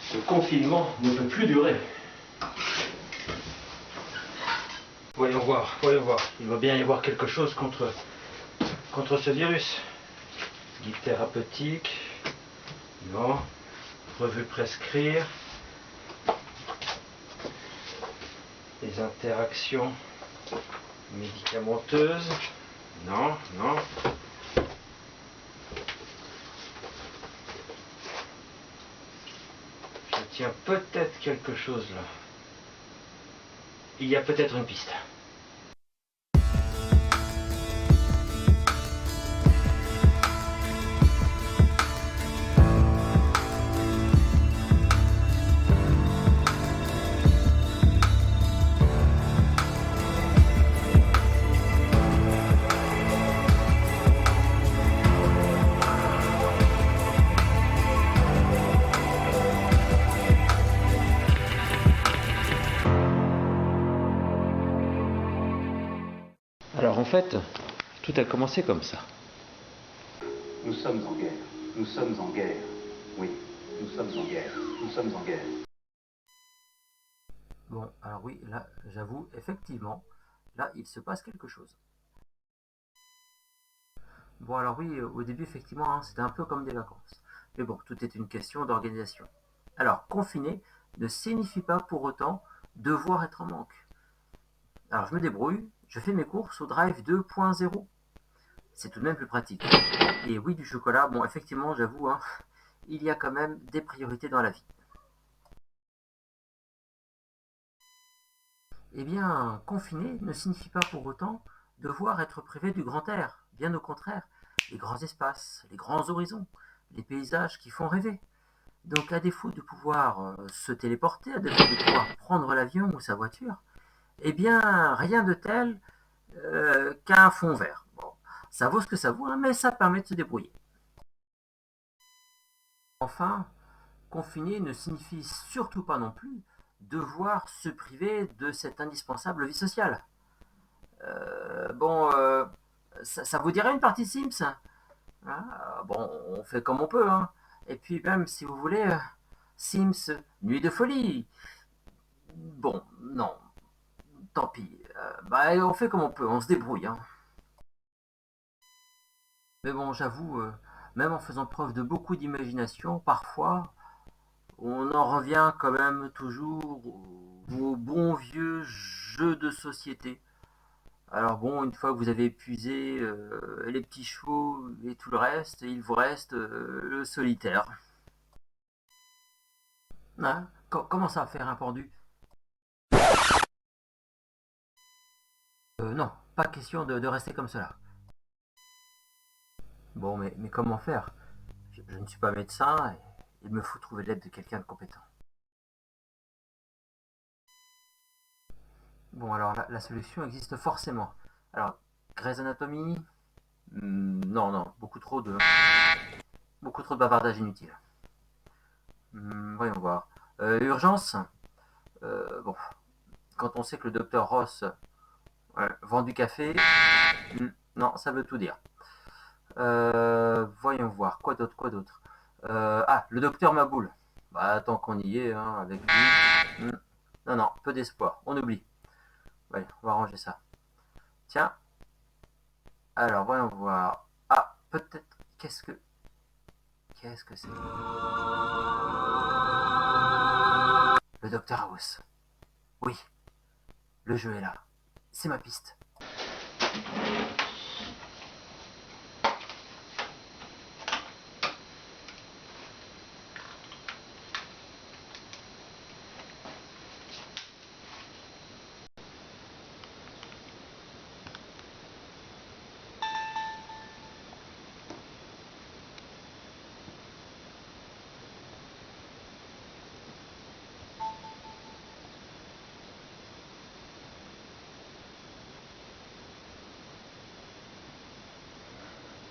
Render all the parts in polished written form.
Ce confinement ne peut plus durer. Voyons voir, voyons voir. Il va bien y avoir quelque chose contre ce virus. Guide thérapeutique. Non. Revue prescrire. Les interactions médicamenteuses. Non, non. Je tiens peut-être quelque chose là. Il y a peut-être une piste. Alors en fait, tout a commencé comme ça. Nous sommes en guerre. Nous sommes en guerre. Oui, nous sommes en guerre. Nous sommes en guerre. Bon, alors oui, là, j'avoue, effectivement, là, il se passe quelque chose. Bon, alors oui, au début, effectivement, hein, c'était un peu comme des vacances. Mais bon, tout est une question d'organisation. Alors, confiner ne signifie pas pour autant devoir être en manque. Alors, je me débrouille, je fais mes courses au Drive 2.0. C'est tout de même plus pratique. Et oui, du chocolat, bon, effectivement, j'avoue, hein, il y a quand même des priorités dans la vie. Eh bien, confiner ne signifie pas pour autant devoir être privé du grand air. Bien au contraire, les grands espaces, les grands horizons, les paysages qui font rêver. Donc, à défaut de pouvoir se téléporter, à défaut de pouvoir prendre l'avion ou sa voiture, eh bien, rien de tel qu'un fond vert. Bon, ça vaut ce que ça vaut, hein, mais ça permet de se débrouiller. Enfin, confiner ne signifie surtout pas non plus devoir se priver de cette indispensable vie sociale. Bon, ça vous dirait une partie Sims? Hein. Bon, on fait comme on peut, hein. Et puis même, si vous voulez, Sims, nuit de folie. Bon, non, tant pis. Bah, on fait comme on peut, on se débrouille, hein. Mais bon, j'avoue, même en faisant preuve de beaucoup d'imagination, parfois, on en revient quand même toujours aux bons vieux jeux de société. Alors bon, une fois que vous avez épuisé les petits chevaux et tout le reste, il vous reste le solitaire. Hein? Comment ça, faire un pendu? Non, pas question de rester comme cela. Bon, mais comment faire? Je ne suis pas médecin et il me faut trouver l'aide de quelqu'un de compétent. Bon, alors la solution existe forcément. Alors, Grey's Anatomy? Non, non, beaucoup trop de bavardage inutile. Voyons voir. Urgence? Bon, quand on sait que le docteur Ross vend du café, non, ça veut tout dire. Voyons voir, quoi d'autre. Le docteur Maboul. Bah, tant qu'on y est, hein, avec lui. Non, non, peu d'espoir, on oublie. Ouais, on va ranger ça. Tiens, alors, voyons voir. Ah, peut-être, qu'est-ce que c'est? Le docteur House. Oui, le jeu est là. C'est ma piste.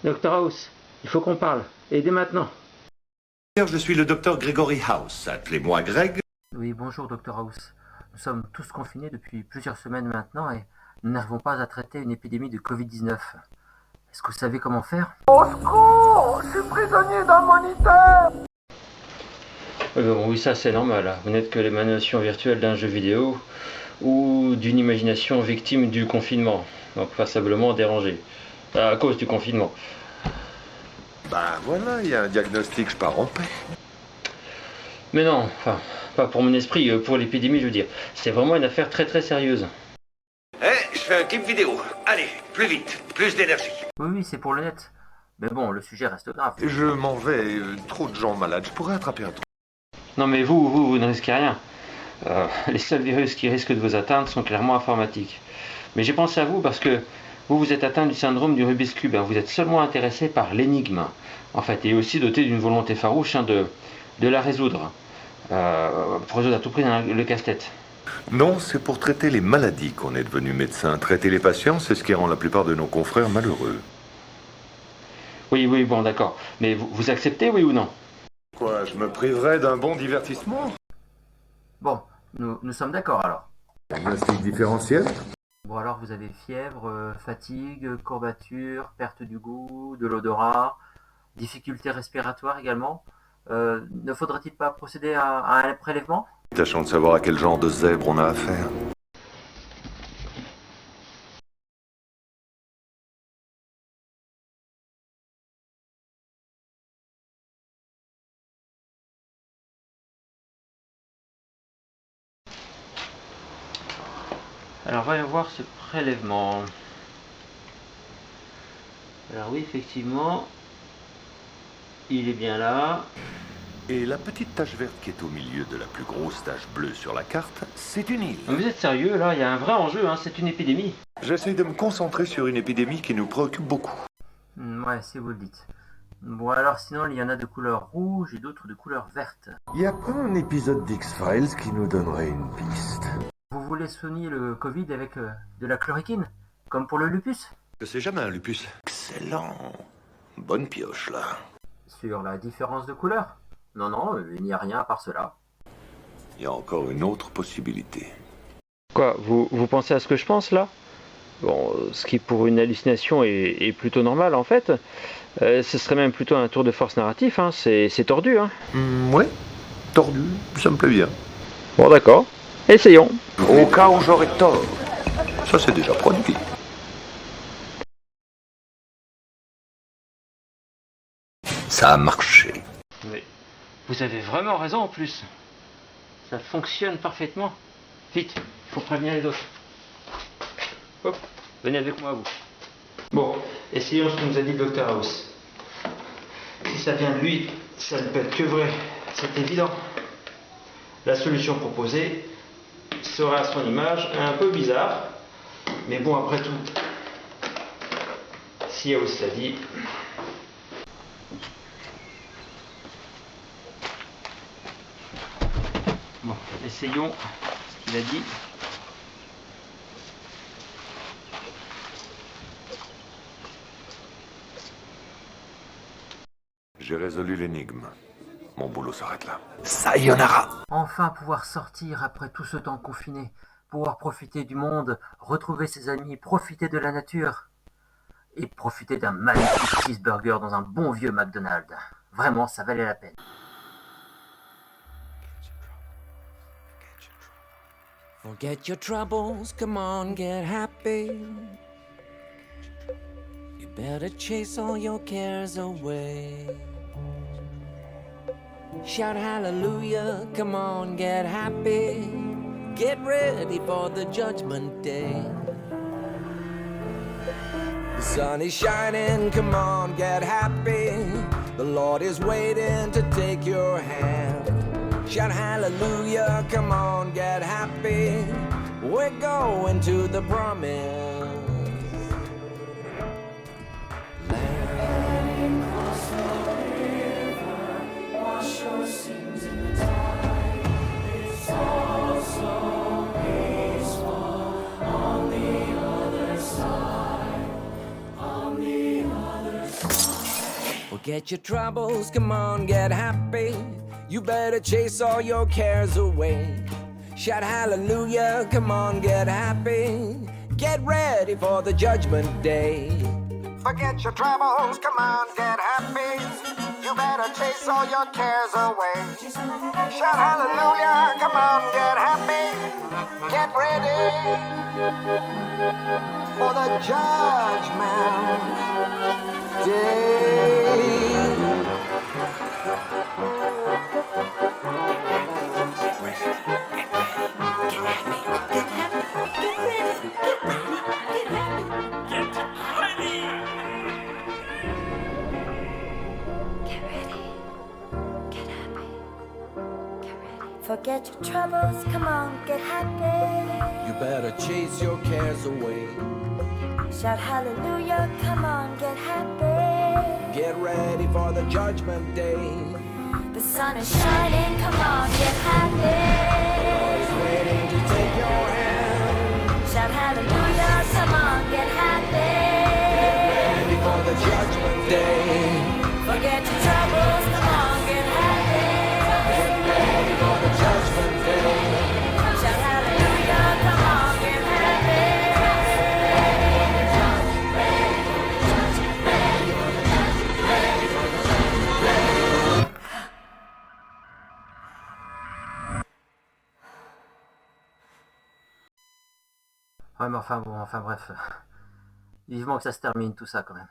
Docteur House, il faut qu'on parle. Et dès maintenant. Je suis le docteur Gregory House. Appelez-moi Greg. Oui, bonjour, docteur House. Nous sommes tous confinés depuis plusieurs semaines maintenant et nous n'arrivons pas à traiter une épidémie de Covid-19. Est-ce que vous savez comment faire? Au secours! Je suis prisonnier d'un moniteur! Bon, oui, ça c'est normal, hein. Vous n'êtes que l'émanation virtuelle d'un jeu vidéo ou d'une imagination victime du confinement, donc passablement dérangée, à cause du confinement. Bah voilà, il y a un diagnostic, je pars en paix. Mais non, enfin, pas pour mon esprit, pour l'épidémie, je veux dire. C'est vraiment une affaire très très sérieuse. Je fais un clip vidéo. Allez, plus vite, plus d'énergie. Oui, c'est pour le net. Mais bon, le sujet reste grave. Je m'en vais, trop de gens malades, je pourrais attraper un truc. Non mais vous ne risquez rien. Les seuls virus qui risquent de vous atteindre sont clairement informatiques. Mais j'ai pensé à vous parce que vous êtes atteint du syndrome du Rubik's Cube. Vous êtes seulement intéressé par l'énigme, en fait, et aussi doté d'une volonté farouche de la résoudre. Pour résoudre à tout prix le casse-tête. Non, c'est pour traiter les maladies qu'on est devenu médecin. Traiter les patients, c'est ce qui rend la plupart de nos confrères malheureux. Oui, bon, d'accord. Mais vous acceptez, oui ou non? Quoi, je me priverais d'un bon divertissement? Bon, nous sommes d'accord alors. Diagnostic différentiel? Bon alors vous avez fièvre, fatigue, courbature, perte du goût, de l'odorat, difficultés respiratoires également. Ne faudrait-il pas procéder à un prélèvement? Tâchons de savoir à quel genre de zèbre on a affaire. Alors voyons voir ce prélèvement. Alors oui, effectivement, il est bien là. Et la petite tache verte qui est au milieu de la plus grosse tache bleue sur la carte, c'est une île. Vous êtes sérieux là? Il y a un vrai enjeu, hein, c'est une épidémie. J'essaye de me concentrer sur une épidémie qui nous préoccupe beaucoup. Ouais, si vous le dites. Bon alors sinon il y en a de couleur rouge et d'autres de couleur verte. Y a pas un épisode d'X-Files qui nous donnerait une piste? Vous voulez soigner le Covid avec de la chloroquine? Comme pour le lupus? Je sais jamais un lupus. Excellent. Bonne pioche, là. Sur la différence de couleur? Non, il n'y a rien à part cela. Il y a encore une autre possibilité. Quoi, vous pensez à ce que je pense là? Bon, ce qui pour une hallucination est plutôt normal en fait. Ce serait même plutôt un tour de force narratif, hein. C'est tordu, hein. Ouais, tordu, ça me plaît bien. Bon d'accord, essayons. Au cas où j'aurais tort. Ça, c'est déjà produit. Ça a marché. Mais vous avez vraiment raison en plus. Ça fonctionne parfaitement. Vite, il faut prévenir les autres. Hop, venez avec moi vous. Bon, essayons ce que nous a dit le Dr House. Si ça vient de lui, ça ne peut être que vrai. C'est évident. La solution proposée sera à son image un peu bizarre. Mais bon, après tout, si House l'a dit... Bon, essayons ce qu'il a dit. J'ai résolu l'énigme. Mon boulot s'arrête là. Sayonara. Enfin pouvoir sortir après tout ce temps confiné, pouvoir profiter du monde, retrouver ses amis, profiter de la nature et profiter d'un magnifique cheeseburger dans un bon vieux McDonald's. Vraiment, ça valait la peine. Forget your troubles, come on, get happy. You better chase all your cares away. Shout hallelujah, come on, get happy. Get ready for the judgment day. The sun is shining, come on, get happy. The Lord is waiting to take your hand. Shout hallelujah, come on, get happy. We're going to the promise. Forget your troubles, come on, get happy. You better chase all your cares away. Shout hallelujah, come on, get happy. Get ready for the judgment day. Forget your troubles, come on, get happy. You better chase all your cares away. Shout hallelujah, come on, get happy. Get ready for the judgment day. Forget your troubles, come on, get happy. You better chase your cares away. Shout hallelujah, come on, get happy. Get ready for the judgment day. The sun is shining, come on, get happy. He's waiting to take your hand. Shout hallelujah, come on, get happy. Ready for the judgment day. Forget your troubles, come on, get happy. Ready for the judgment day. Shout hallelujah, come on, get happy. Ouais, mais enfin bon, enfin bref. Vivement que ça se termine tout ça quand même.